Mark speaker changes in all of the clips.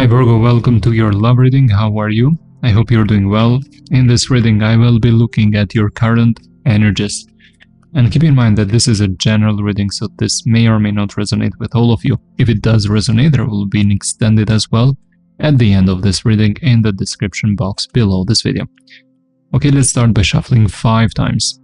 Speaker 1: Hi Virgo, welcome to your love reading. How are you? I hope you're doing well. In this reading, I will be looking at your current energies. And keep in mind that this is a general reading, so this may or may not resonate with all of you. If it does resonate, there will be an extended as well at the end of this reading in the description box below this video. Okay, let's start by shuffling 5 times.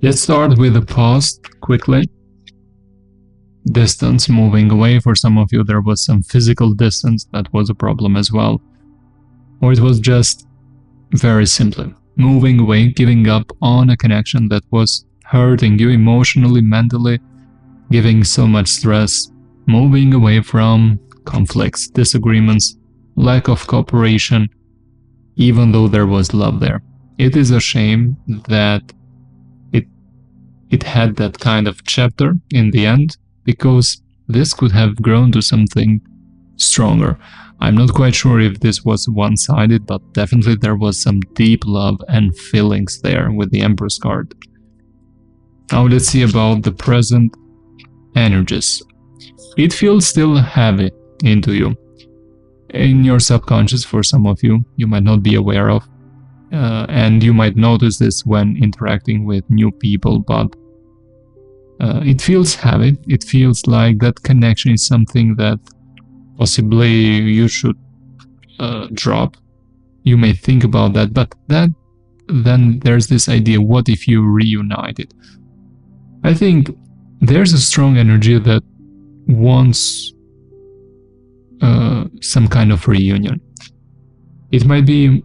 Speaker 1: Let's start with the past quickly. Distance, moving away. For some of you, there was some physical distance that was a problem as well. Or it was just very simply moving away, giving up on a connection that was hurting you emotionally, mentally, giving so much stress, moving away from conflicts, disagreements, lack of cooperation, even though there was love there. It is a shame that it had that kind of chapter in the end, because this could have grown to something stronger. I'm not quite sure if this was one-sided, but definitely there was some deep love and feelings there with the Empress card. Now let's see about the present energies. It feels still heavy into you. In your subconscious, for some of you, you might not be aware of. And you might notice this when interacting with new people, but it feels heavy. It feels like that connection is something that possibly you should drop. You may think about that, but then there's this idea, what if you reunited? I think there's a strong energy that wants some kind of reunion. It might be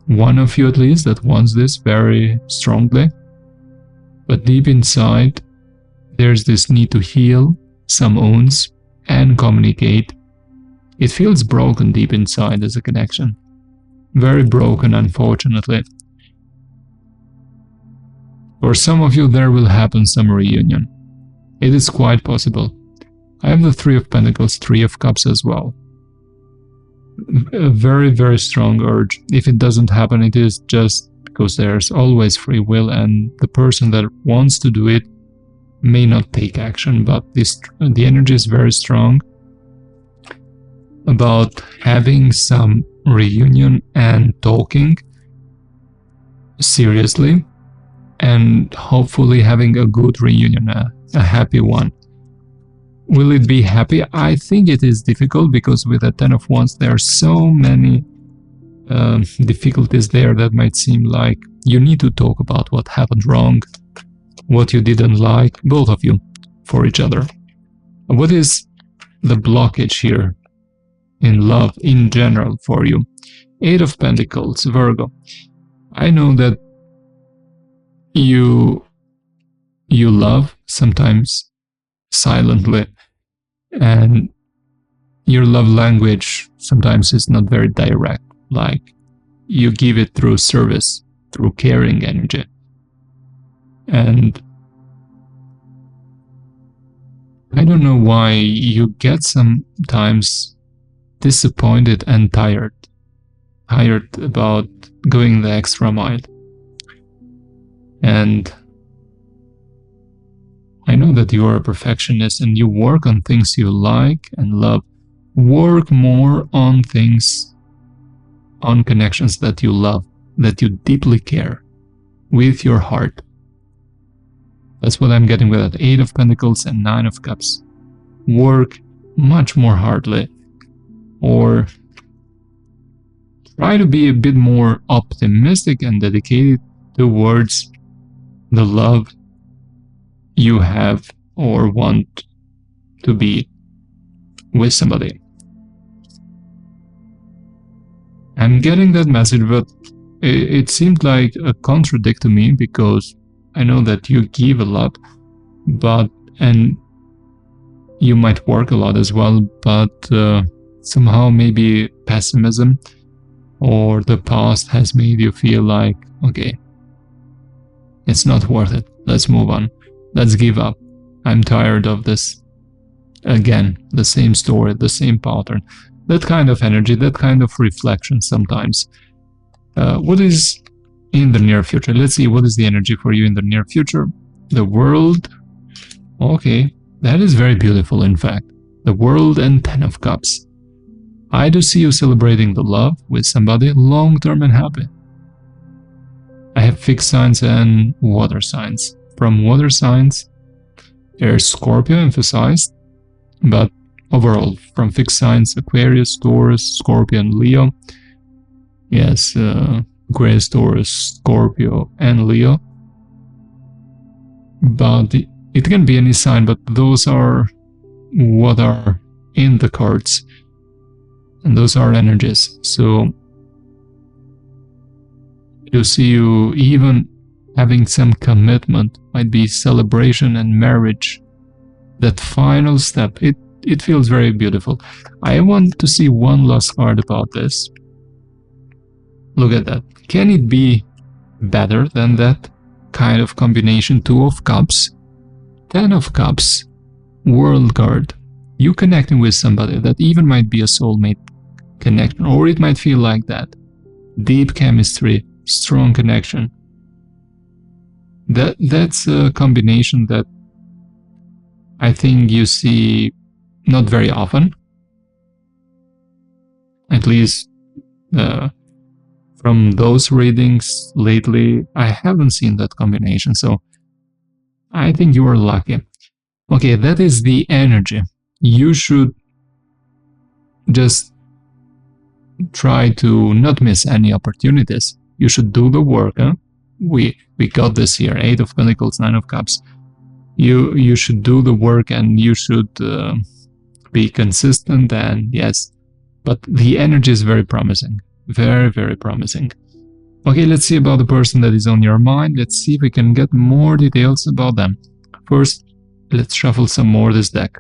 Speaker 1: one of you at least that wants this very strongly, but deep inside there's this need to heal some wounds and communicate. It feels broken deep inside as a connection. Very broken, unfortunately. For some of you, there will happen some reunion. It is quite possible. I have the 3 of Pentacles, 3 of Cups as well. A very, very strong urge. If it doesn't happen, it is just because there's always free will, and the person that wants to do it may not take action, but the energy is very strong about having some reunion and talking seriously, and hopefully having a good reunion, a happy one. Will it be happy? I think it is difficult, because with a 10 of Wands there are so many difficulties there that might seem like you need to talk about what happened wrong, what you didn't like, both of you, for each other. What is the blockage here in love in general for you? 8 of Pentacles, Virgo. I know that you love sometimes silently, and your love language sometimes is not very direct, like you give it through service, through caring energy. And I don't know why you get sometimes disappointed and tired about going the extra mile. And I know that you are a perfectionist and you work on things you like and love. Work more on things, on connections that you love, that you deeply care with your heart. That's what I'm getting with that 8 of Pentacles and 9 of Cups. Work much more hardly, or try to be a bit more optimistic and dedicated towards the love you have or want to be with somebody. I'm getting that message, but it seemed like a contradict to me, because I know that you give a lot, and You might work a lot as well, but somehow maybe pessimism or the past has made you feel like, okay, it's not worth it. Let's move on. Let's give up. I'm tired of this. Again, the same story, the same pattern. That kind of energy, that kind of reflection sometimes. What is in the near future? Let's see, what is the energy for you in the near future? The World. Okay, that is very beautiful, in fact. The World and 10 of Cups. I do see you celebrating the love with somebody long-term and happy. I have fixed signs and water signs. From water signs, there's Scorpio emphasized, but overall, from fixed signs, Aquarius, Taurus, Scorpio, and Leo. Yes, Aquarius, Taurus, Scorpio, and Leo. But it can be any sign, but those are what are in the cards. And those are energies. So you see you even having some commitment, might be celebration and marriage. That final step, it feels very beautiful. I want to see one last card about this. Look at that. Can it be better than that kind of combination? 2 of Cups, 10 of Cups, World card. You connecting with somebody that even might be a soulmate connection, or it might feel like that. Deep chemistry, strong connection. That's a combination that I think you see not very often. At least from those readings lately, I haven't seen that combination, so I think you are lucky. Okay, that is the energy. You should just try to not miss any opportunities. You should do the work. Huh? We got this here. 8 of Pentacles, 9 of Cups. You should do the work, and you should be consistent, and yes, but the energy is very promising. Very, very promising. Okay, let's see about the person that is on your mind. Let's see if we can get more details about them. First, let's shuffle some more this deck.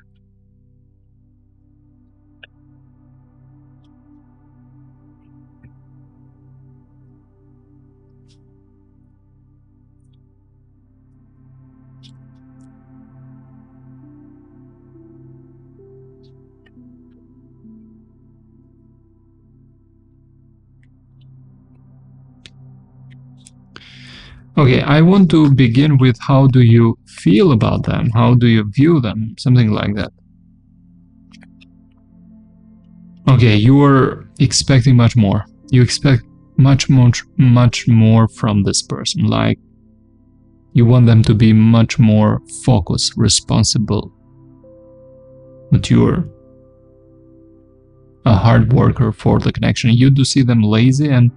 Speaker 1: Okay, I want to begin with how do you feel about them? How do you view them? Something like that. Okay, you are expecting much more. You expect much more from this person. Like, you want them to be much more focused, responsible, mature, a hard worker for the connection. You do see them lazy and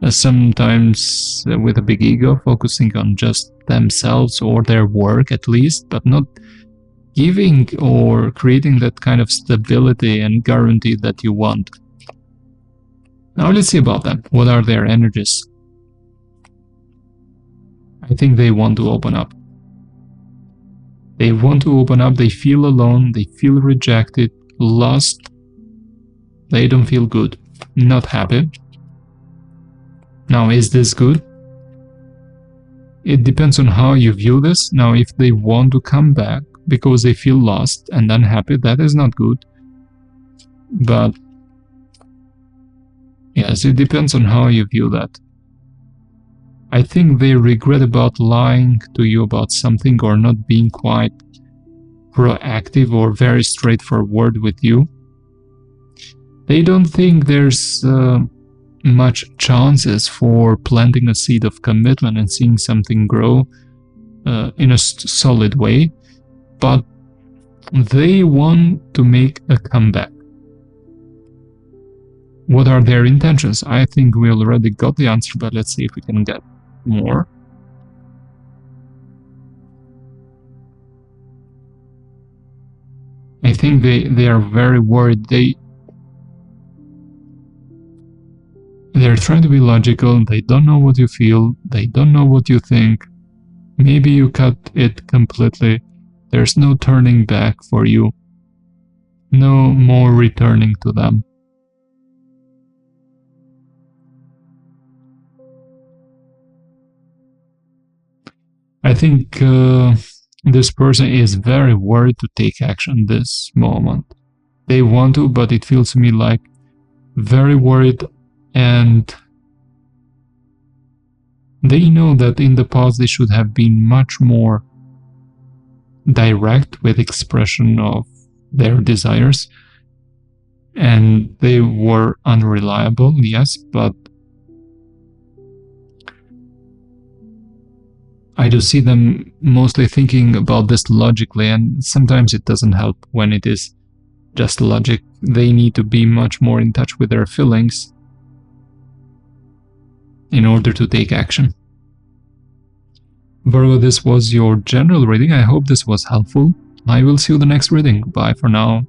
Speaker 1: sometimes with a big ego, focusing on just themselves or their work at least, but not giving or creating that kind of stability and guarantee that you want. Now let's see about them. What are their energies? I think they want to open up. They want to open up. They feel alone. They feel rejected, lost. They don't feel good, not happy. Now, is this good? It depends on how you view this. Now, if they want to come back because they feel lost and unhappy, that is not good. But yes, it depends on how you view that. I think they regret about lying to you about something or not being quite proactive or very straightforward with you. They don't think there's much chances for planting a seed of commitment and seeing something grow in a solid way, but they want to make a comeback. What are their intentions? I think we already got the answer, but let's see if we can get more. I think they are very worried. They're trying to be logical. They don't know what you feel. They don't know what you think. Maybe you cut it completely. There's no turning back for you. No more returning to them. I think this person is very worried to take action this moment. They want to, but it feels to me like very worried, and they know that in the past they should have been much more direct with expression of their desires, and they were unreliable, yes, but I do see them mostly thinking about this logically, and sometimes it doesn't help when it is just logic. They need to be much more in touch with their feelings in order to take action. Virgo, this was your general reading. I hope this was helpful. I will see you in the next reading. Bye for now.